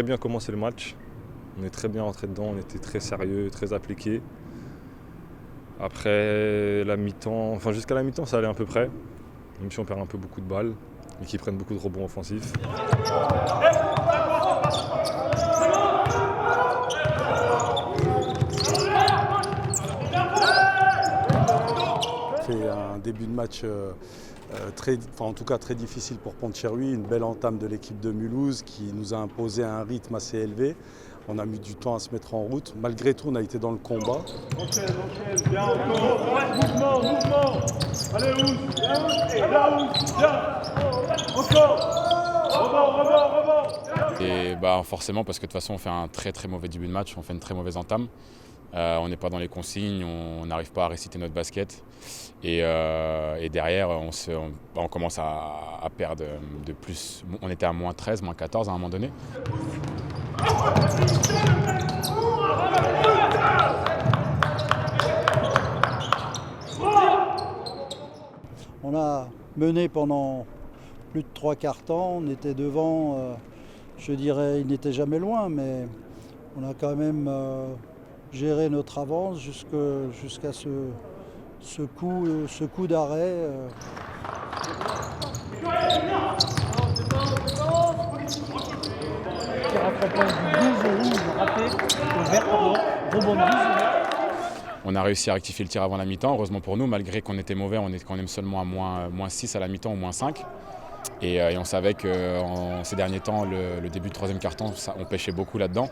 très bien commencé le match. On est très bien rentré dedans, on était très sérieux, très appliqués. Après la mi-temps, jusqu'à la mi-temps ça allait à peu près, même si on perd un peu beaucoup de balles et qu'ils prennent beaucoup de rebonds offensifs. C'est un début de match en tout cas très difficile pour Poncherry, une belle entame de l'équipe de Mulhouse qui nous a imposé un rythme assez élevé. On a mis du temps à se mettre en route. Malgré tout, on a été dans le combat. Enchaîne, bien encore. Mouvement. Allez, Ous, et là, Ous, bien. Encore. Rebond. Et forcément, parce que de toute façon, on fait un très très mauvais début de match, on fait une très mauvaise entame. On n'est pas dans les consignes, on n'arrive pas à réciter notre basket. Et derrière, on commence à perdre de plus. On était à moins 13, moins 14 à un moment donné. On a mené pendant plus de 3/4 temps, on était devant, je dirais, il n'était jamais loin, mais on a quand même géré notre avance jusqu'à ce coup d'arrêt. On a réussi à rectifier le tir avant la mi-temps, heureusement pour nous, malgré qu'on était mauvais, on est quand même seulement à moins 6 à la mi-temps ou moins 5. Et on savait que ces derniers temps, le début de troisième quart-temps, on pêchait beaucoup là-dedans.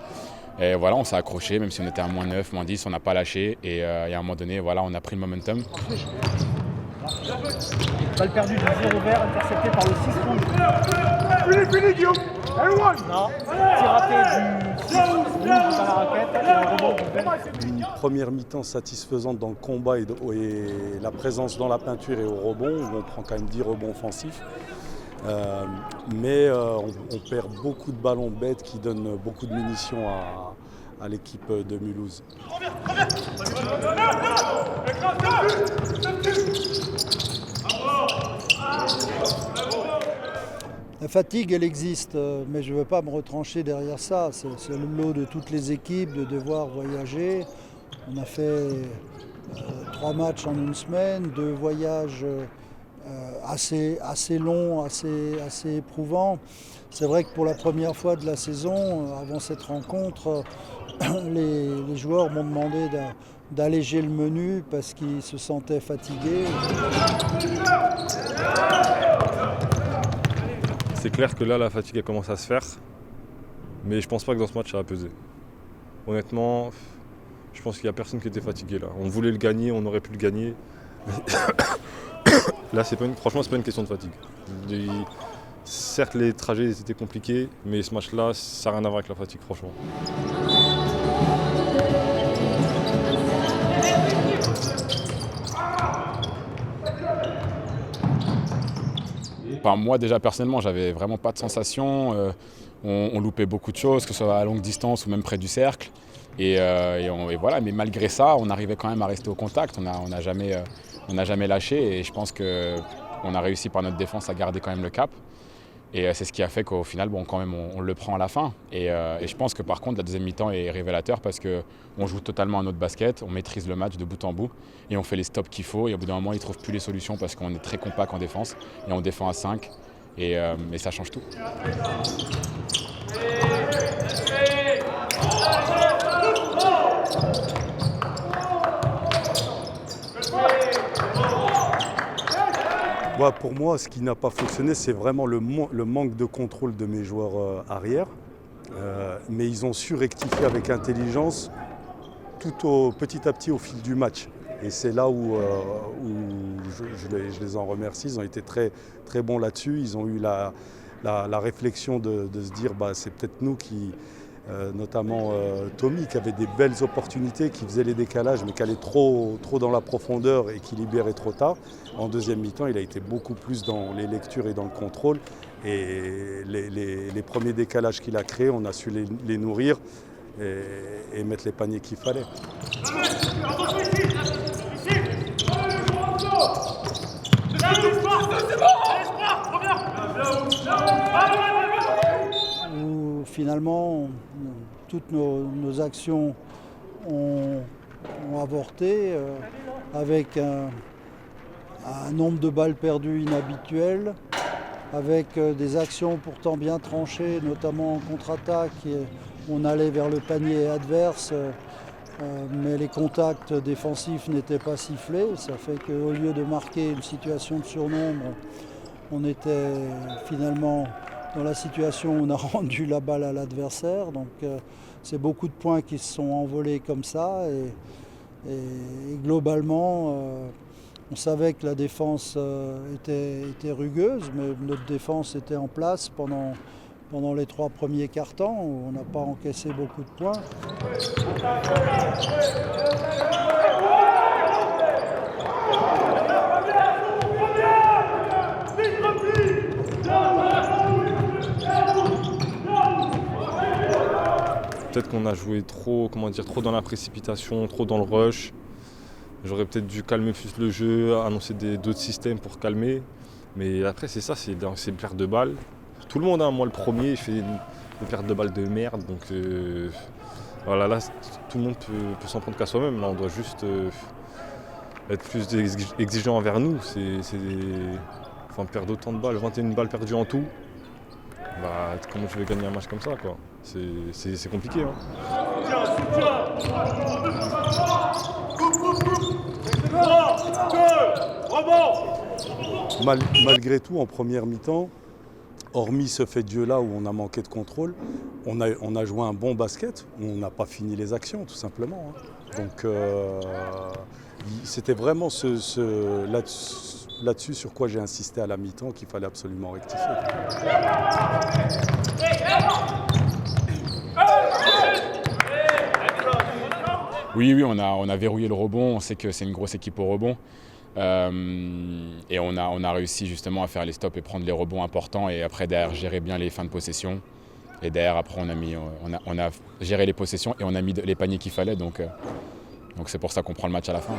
Et voilà, on s'est accroché, même si on était à moins 9, moins 10, on n'a pas lâché. Et à un moment donné, voilà, on a pris le momentum. Balle perdue de 0 vert, intercepté par le 6 rouge. Fini, Guillaume. Everyone. Non, tir raté du 6 rouge dans la raquette et un rebond complet. Une première mi-temps satisfaisante dans le combat et la présence dans la peinture et au rebond, où on prend quand même 10 rebonds offensifs. Mais on perd beaucoup de ballons bêtes qui donnent beaucoup de munitions à l'équipe de Mulhouse. La fatigue, elle existe, mais je ne veux pas me retrancher derrière ça. C'est le lot de toutes les équipes de devoir voyager. On a fait 3 matchs en une semaine, 2 voyages assez longs, assez éprouvants. C'est vrai que pour la première fois de la saison, avant cette rencontre, les joueurs m'ont demandé d'alléger le menu parce qu'ils se sentaient fatigués. C'est clair que là, la fatigue elle commence à se faire, mais je pense pas que dans ce match ça va peser. Honnêtement, je pense qu'il n'y a personne qui était fatigué là. On voulait le gagner, on aurait pu le gagner. Là, franchement, c'est pas une question de fatigue. Certes, les trajets étaient compliqués, mais ce match-là, ça n'a rien à voir avec la fatigue, franchement. Moi déjà personnellement, j'avais vraiment pas de sensation. On loupait beaucoup de choses, que ce soit à longue distance ou même près du cercle. Et voilà, mais malgré ça, on arrivait quand même à rester au contact. On n'a jamais lâché et je pense qu'on a réussi par notre défense à garder quand même le cap. Et c'est ce qui a fait qu'au final, quand même, on le prend à la fin. Et je pense que par contre, la deuxième mi-temps est révélateur parce qu'on joue totalement à notre basket, on maîtrise le match de bout en bout et on fait les stops qu'il faut. Et au bout d'un moment, ils ne trouvent plus les solutions parce qu'on est très compact en défense et on défend à 5 et ça change tout. Pour moi, ce qui n'a pas fonctionné, c'est vraiment le manque de contrôle de mes joueurs arrière. Mais ils ont su rectifier avec intelligence petit à petit au fil du match. Et c'est là où je les en remercie. Ils ont été très, très bons là-dessus. Ils ont eu la réflexion de se dire c'est peut-être nous qui, notamment Tommy, qui avait des belles opportunités, qui faisait les décalages, mais qui allait trop dans la profondeur et qui libérait trop tard. En deuxième mi-temps, il a été beaucoup plus dans les lectures et dans le contrôle. Et les premiers décalages qu'il a créés, on a su les nourrir et mettre les paniers qu'il fallait. finalement, toutes nos actions ont avorté avec un nombre de balles perdues inhabituel, avec des actions pourtant bien tranchées, notamment en contre-attaque. On allait vers le panier adverse, mais les contacts défensifs n'étaient pas sifflés. Ça fait qu'au lieu de marquer une situation de surnombre, on était finalement dans la situation où on a rendu la balle à l'adversaire. Donc c'est beaucoup de points qui se sont envolés comme ça. Et globalement, on savait que la défense était rugueuse, mais notre défense était en place pendant les 3 premiers quarts-temps où on n'a pas encaissé beaucoup de points. Peut-être qu'on a joué trop dans la précipitation, trop dans le rush. J'aurais peut-être dû calmer plus le jeu, annoncer d'autres systèmes pour calmer. Mais après, c'est ça, c'est une perte de balles. Tout le monde, hein, moi le premier, je fais une perte de balles de merde. Donc voilà, là, tout le monde peut s'en prendre qu'à soi-même. Là, on doit juste être plus exigeant envers nous. Perdre autant de balles, 21 balles perdues en tout. Bah, comment je vais gagner un match comme ça, quoi. C'est compliqué. Hein. Malgré tout, en première mi-temps, hormis ce fait de jeu-là où on a manqué de contrôle, on a joué un bon basket. On n'a pas fini les actions, tout simplement. Hein. Donc, c'était vraiment là-dessus sur quoi j'ai insisté à la mi-temps qu'il fallait absolument rectifier. Oui, on a verrouillé le rebond, on sait que c'est une grosse équipe au rebond. Et on a réussi justement à faire les stops et prendre les rebonds importants et après derrière gérer bien les fins de possession. Et derrière après on a géré les possessions et on a mis les paniers qu'il fallait, donc c'est pour ça qu'on prend le match à la fin.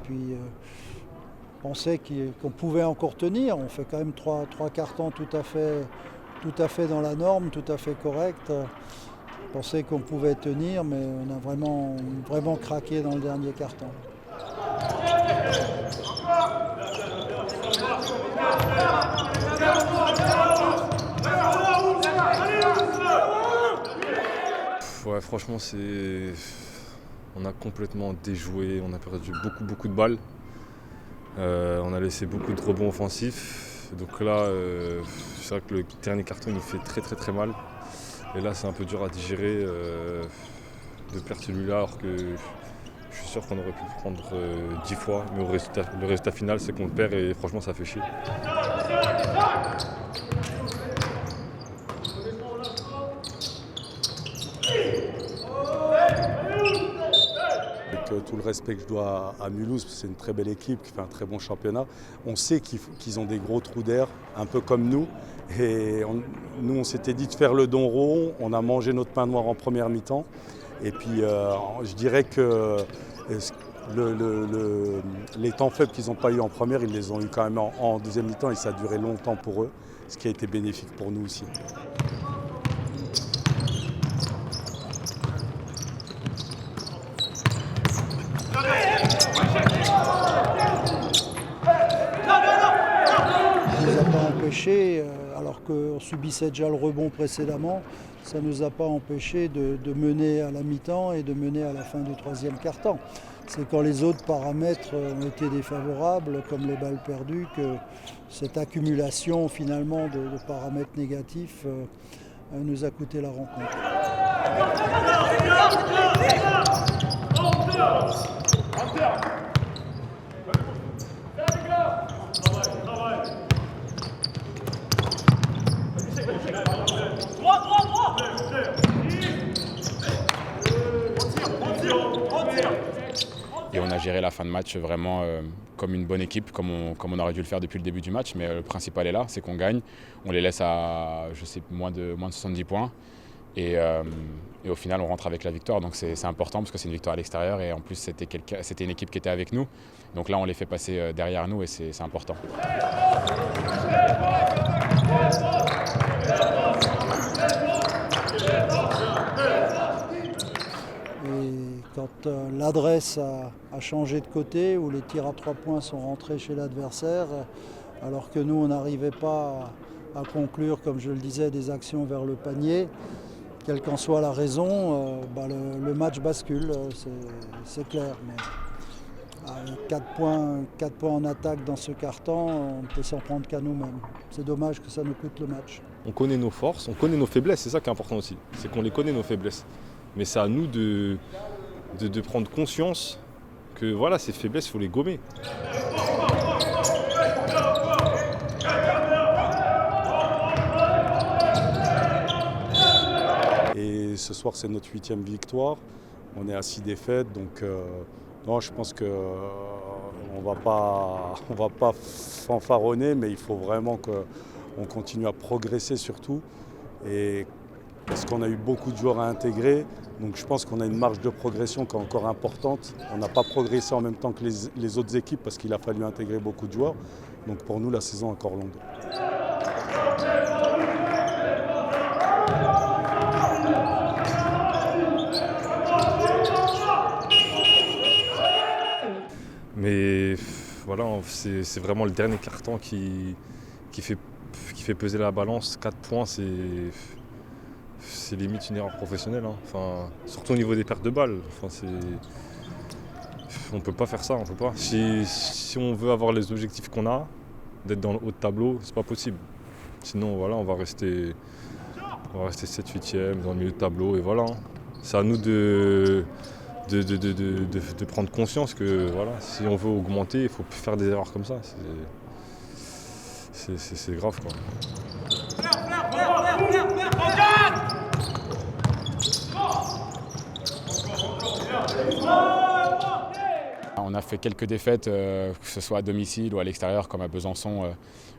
Puis on pensait qu'on pouvait encore tenir. On fait quand même 3 quarts-temps tout à fait dans la norme, tout à fait correct. On pensait qu'on pouvait tenir, mais on a vraiment craqué dans le dernier quart-temps. Ouais, franchement, on a complètement déjoué, on a perdu beaucoup de balles. On a laissé beaucoup de rebonds offensifs. Donc là, c'est vrai que le dernier carton nous fait très mal. Et là, c'est un peu dur à digérer de perdre celui-là, alors que je suis sûr qu'on aurait pu le prendre 10 fois. Mais le résultat final, c'est qu'on le perd et franchement, ça fait chier. Avec tout le respect que je dois à Mulhouse, c'est une très belle équipe qui fait un très bon championnat. On sait qu'ils ont des gros trous d'air, un peu comme nous. Et nous, on s'était dit de faire le don rond. On a mangé notre pain noir en première mi-temps. Et puis, je dirais que les temps faibles qu'ils n'ont pas eu en première, ils les ont eu quand même en deuxième mi-temps et ça a duré longtemps pour eux, ce qui a été bénéfique pour nous aussi. Alors qu'on subissait déjà le rebond précédemment, ça ne nous a pas empêché de mener à la mi-temps et de mener à la fin du 3e quart-temps. C'est quand les autres paramètres ont été défavorables, comme les balles perdues, que cette accumulation finalement de paramètres négatifs nous a coûté la rencontre. Et on a géré la fin de match vraiment comme une bonne équipe, comme on aurait dû le faire depuis le début du match. Mais le principal est là, c'est qu'on gagne. On les laisse à moins de 70 points. Et au final, on rentre avec la victoire. Donc c'est important parce que c'est une victoire à l'extérieur et en plus, c'était une équipe qui était avec nous. Donc là, on les fait passer derrière nous et c'est important. Et quand l'adresse a changé de côté, où les tirs à 3 points sont rentrés chez l'adversaire, alors que nous, on n'arrivait pas à conclure, comme je le disais, des actions vers le panier, quelle qu'en soit la raison, le match bascule, c'est clair. Mais 4 points en attaque dans ce quart-temps, on ne peut s'en prendre qu'à nous-mêmes. C'est dommage que ça nous coûte le match. On connaît nos forces, on connaît nos faiblesses, c'est ça qui est important aussi. C'est qu'on les connaît, nos faiblesses. Mais c'est à nous de prendre conscience que voilà, ces faiblesses, il faut les gommer. Et ce soir, c'est notre 8e victoire. On est à 6 défaites, donc non, je pense qu'on ne va pas fanfaronner, mais il faut vraiment qu'on continue à progresser surtout. Et parce qu'on a eu beaucoup de joueurs à intégrer, donc je pense qu'on a une marge de progression qui est encore importante. On n'a pas progressé en même temps que les autres équipes parce qu'il a fallu intégrer beaucoup de joueurs. Donc pour nous, la saison est encore longue. Mais voilà, c'est vraiment le dernier carton qui fait peser la balance. 4 points, c'est limite une erreur professionnelle. Hein. Enfin, surtout au niveau des pertes de balles. Enfin, on ne peut pas faire ça, on peut pas. Si on veut avoir les objectifs qu'on a, d'être dans le haut de tableau, c'est pas possible. Sinon, voilà, on va rester 7-8e dans le milieu de tableau et voilà. C'est à nous de prendre conscience que voilà, si on veut augmenter, il faut plus faire des erreurs comme ça. C'est grave quoi. On a fait quelques défaites, que ce soit à domicile ou à l'extérieur, comme à Besançon.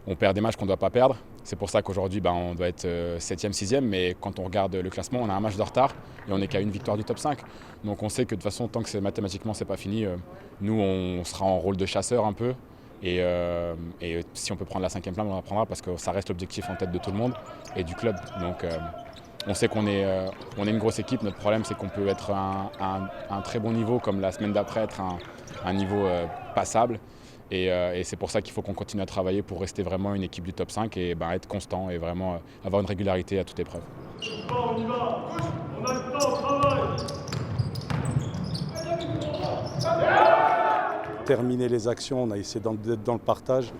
On perd des matchs qu'on ne doit pas perdre. C'est pour ça qu'aujourd'hui, on doit être 7e, 6e. Mais quand on regarde le classement, on a un match de retard et on n'est qu'à une victoire du top 5. Donc on sait que de toute façon, tant que mathématiquement c'est pas fini, nous on sera en rôle de chasseur un peu. Et si on peut prendre la 5e place, on la prendra parce que ça reste l'objectif en tête de tout le monde et du club. Donc on sait qu'on est une grosse équipe. Notre problème, c'est qu'on peut être à un très bon niveau, comme la semaine d'après, être un niveau passable. Et c'est pour ça qu'il faut qu'on continue à travailler pour rester vraiment une équipe du top 5 et être constant et vraiment avoir une régularité à toute épreuve. On y va. On a le temps, travail. Terminer les actions, on a essayé d'être dans le partage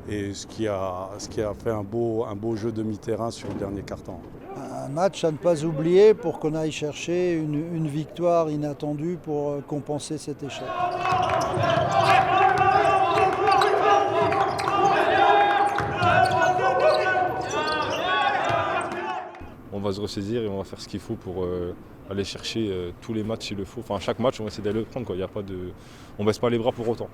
et ce qui a fait un beau jeu de mi-terrain sur le dernier quart-temps. Un match à ne pas oublier pour qu'on aille chercher une victoire inattendue pour compenser cet échec. On va se ressaisir et on va faire ce qu'il faut pour aller chercher tous les matchs s'il le faut. Enfin, chaque match, on va essayer d'aller le prendre. Quoi. Y a pas de... On ne baisse pas les bras pour autant.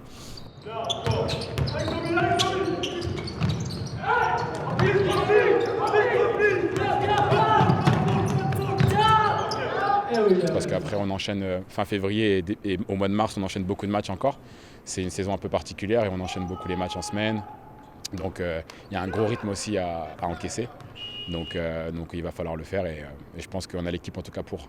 Parce qu'après, on enchaîne fin février et au mois de mars, on enchaîne beaucoup de matchs encore. C'est une saison un peu particulière et on enchaîne beaucoup les matchs en semaine. Donc il y a un gros rythme aussi à encaisser. Donc il va falloir le faire et je pense qu'on a l'équipe en tout cas pour.